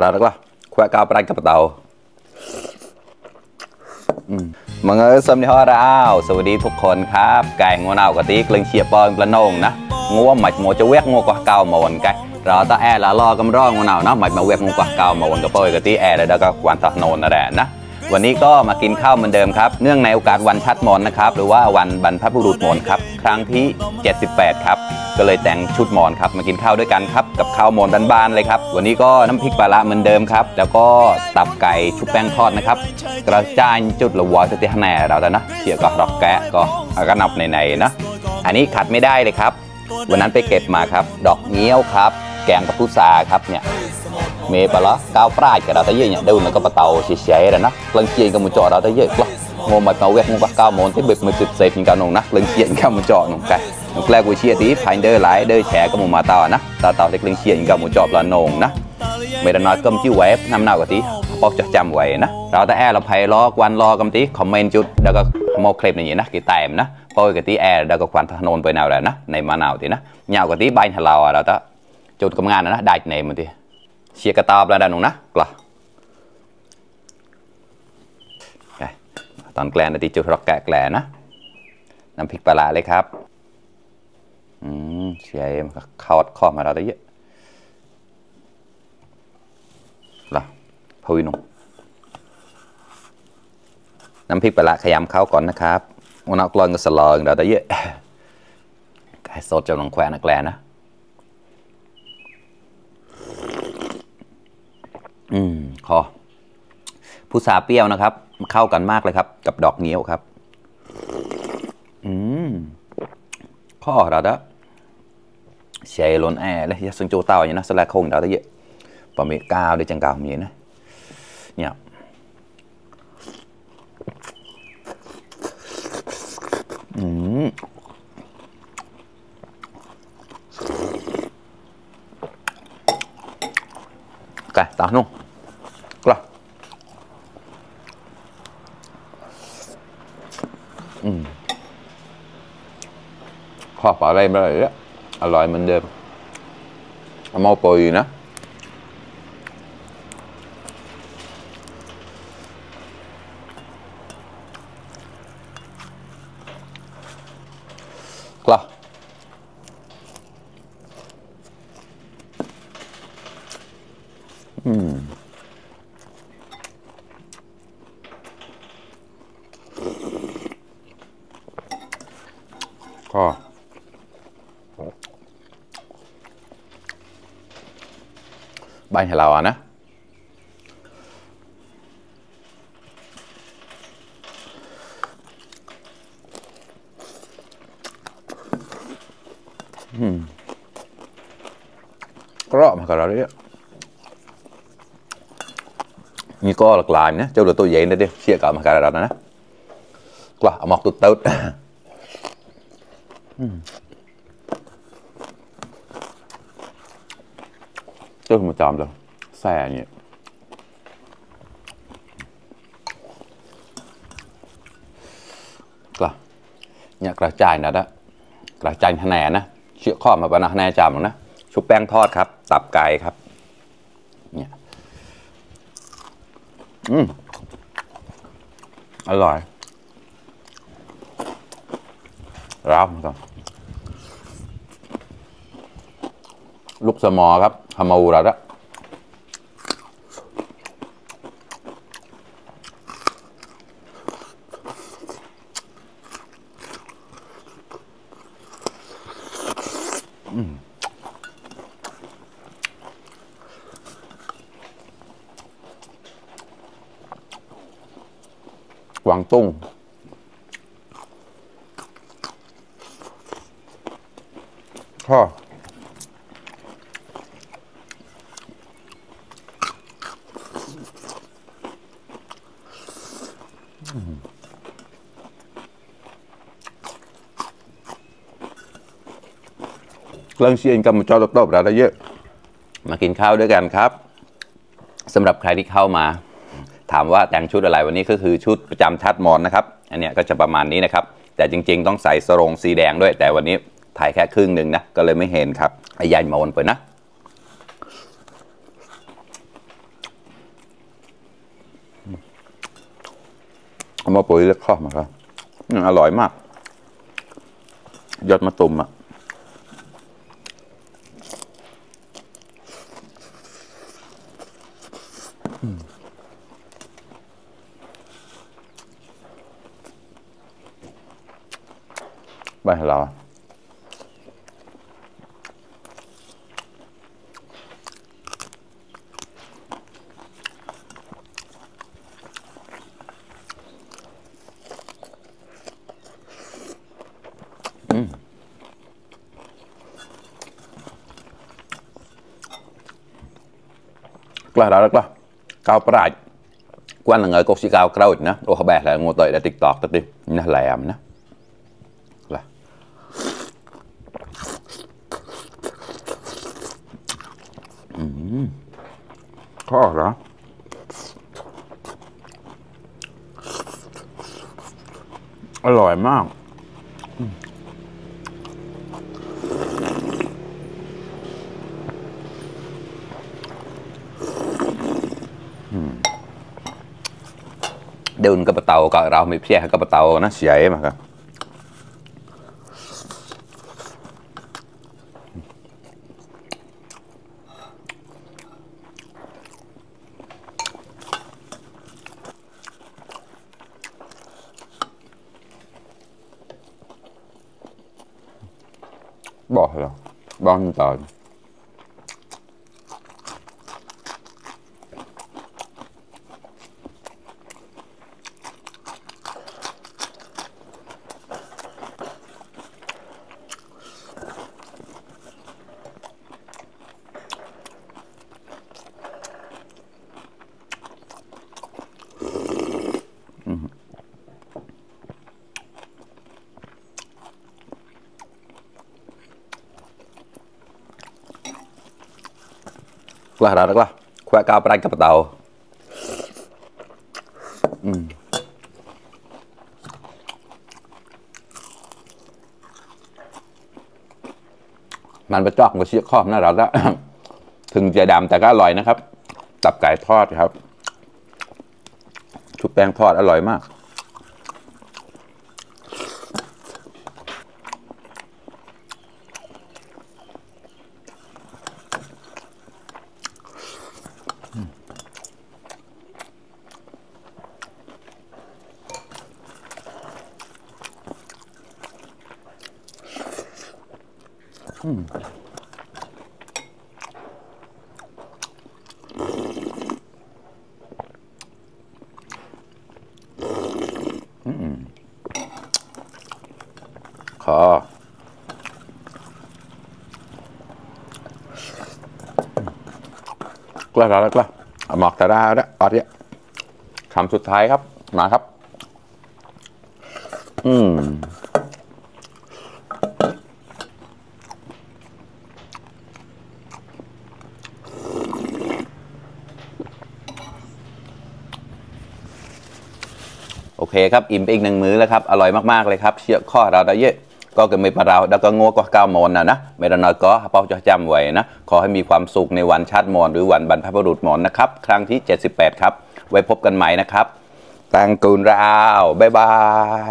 đó đó khoe cao bạchกับเตามังเอ๋ยสวัสดีครับสวัสดีทุกคนครับไก่งัวหนาวกะทิกลึงเฉียบปอนปลาโหน่งนะงัวหมัดงัวจะเวกงัวกว่าเก่าหมอนไก่เราตาแอร์ละรอกำร้องงัวหนาวนะหมัดมาเวกงัวกว่าเก่าหมอนกับปอยกะทิแอร์แล้วก็ควันตะโนนนั่นแหละนะวันนี้ก็มากินข้าวเหมือนเดิมครับเนื่องในโอกาสวันชัดมอนนะครับหรือว่าวันบรรพบุรุษมอนครับครั้งที่78ครับก็เลยแต่งชุดมอนครับมากินข้าวด้วยกันครับกับข้าวมอนบ้านๆเลยครับวันนี้ก็น้ำพริกปลาละเหมือนเดิมครับแล้วก็ตับไก่ชุบแป้งทอดนะครับกระจายจุดละวอยสเตียแหน่เราแต่นะเกี่ยวกับดอกแกะก็นับในๆนะอันนี้ขัดไม่ได้เลยครับวันนั้นไปเก็บมาครับดอกเงี้ยวครับแกงกับพุทราครับเนี่ยเมย์ปลาก้าวปลายกับเราแต่เยอะเนี่ยดูแล้วก็ปลาเตาเฉยๆเลยนะเรื่องเชียงกับมุจอเราแต่เยอะกว่างมมาเตาเวกงมก้าวมอนที่เบ็ดมือสิบเซฟยิงกันนงนะเรื่องเชียงกับมุจอหนุ่มไก่หนุ่มแกล้กูเชียตีพายเดอร์ไลเดอร์แฉกับมุมาเตานะเตาเล็กเรื่องเชียงกับมุจอปลาโหน่งนะเมย์น้อยก็มจิ้วเวฟน้ำหนาวกะทิพอกจะจำไว้นะเราแต่แอร์เราไผ่ล้อกวันล้อกะทิคอมเมนต์จุดแล้วก็โมเคลปอย่างนี้นะกี่แต้มนะปอยกะทิแอร์แล้วก็ควันถนนไปแนวแล้วนะในมะนาวทีนะเหนียวกะทิใบทะเลาะเราแต่จุดกำงานนะได้ในมันทีเชียกระตอบแล้วด้านนู้นนะกล่ะตอนแกลนตีจุดรักแกะแกลนะน้ำพริกปลาเลยครับเชียร์เข้าข้อมาเราได้เยอะล่ะพวินุน้ำพริกปลาขยำเข้าก่อนนะครับวันนักลอยก็สลอยเราได้เยอะไก่สดจะลงแขวนนักแกลนะคอพุทราเปรี้ยวนะครับเข้ากันมากเลยครับกับดอกเงี้ยวครับข้อเราได้เชยล้นแอร์เลยยัดซึ่งโจเต้าอย่างนั้นสลักคงเราได้เยอะปอมีกาวได้จังกาวมีนะเนี่ยไก่ตานุ่งกล้าข้าวปลาอะไรมาเลยอะอร่อยเหมือนเดิมเอามาปอยนะกล้าก็บ้านเราอะนะก็รอมากับเราเนี่ยมีก็หลากหลายนะเจ้าเหลือตัวใหญ่ได้ดิเชี่ยกับมากับเรานะกว่าเอาหมอกตุ๊ดตุ๊ดเจ้ามาจอมเลยแซ่เนี่ยกว่าเนี่ยกระจายนะด้กระจายแหน่นะเชี่ยข้อมาปะนะแหน่จามนะชุบแป้งทอดครับตับไก่ครับเนี่ยอร่อยรับครับลูกสมอครับฮามาอูระกวางตุ้งข้อเรื่องเชียนกับมุจอตบๆเราได้เยอะมากินข้าวด้วยกันครับสำหรับใครที่เข้ามา ถามว่าแต่งชุดอะไรวันนี้ก็คือชุดประจำชาติมอญนะครับอันเนี้ยก็จะประมาณนี้นะครับแต่จริงๆต้องใส่สรงสีแดงด้วยแต่วันนี้ถ่ายแค่ครึ่งหนึ่งนะก็เลยไม่เห็นครับไอ้ยายมอญไปนะเอามาปุ๋ยเล็กข้อมาครับอร่อยมากยอดมะตูมอ่ะใบเรากล้าแล้วกล้ากาวปลายกวนlà người cô sĩ cao câu nữa ô họ bè là ngồi tới để tiktok tất đi nó làm nữa là khó đóอร่อยมากĐun cái tàu cọ rau mì xe cái tàu nó sấy mà cả bỏ rồi bon tờ Lah đó là khoe cao bạch cái tàuมันไปจอกกับเชี่ยข้อมน่ารักแล้วถึงจะดำแต่ก็อร่อยนะครับตับไก่ทอดครับชุบแป้งทอดอร่อยมากขอ กล้าแล้วกล้าหมอกแต่ได้แล้วออดเนี่ยคำสุดท้ายครับมาครับโอเคครับอิ่มอีกหนึ่งมื้อแล้วครับอร่อยมากๆเลยครับเชี่ยข้อเราได้เยอะก็เกิดไม่ปลาเราแล้วก็งัวก็ก้าวมอนนะไม่ได้น้อยก็เป้าจะจำไว้นะขอให้มีความสุขในวันชาติมอญหรือวันบรรพบุรุษมอญนะครับครั้งที่78ครับไว้พบกันใหม่นะครับตังกูนราวบ๊ายบาย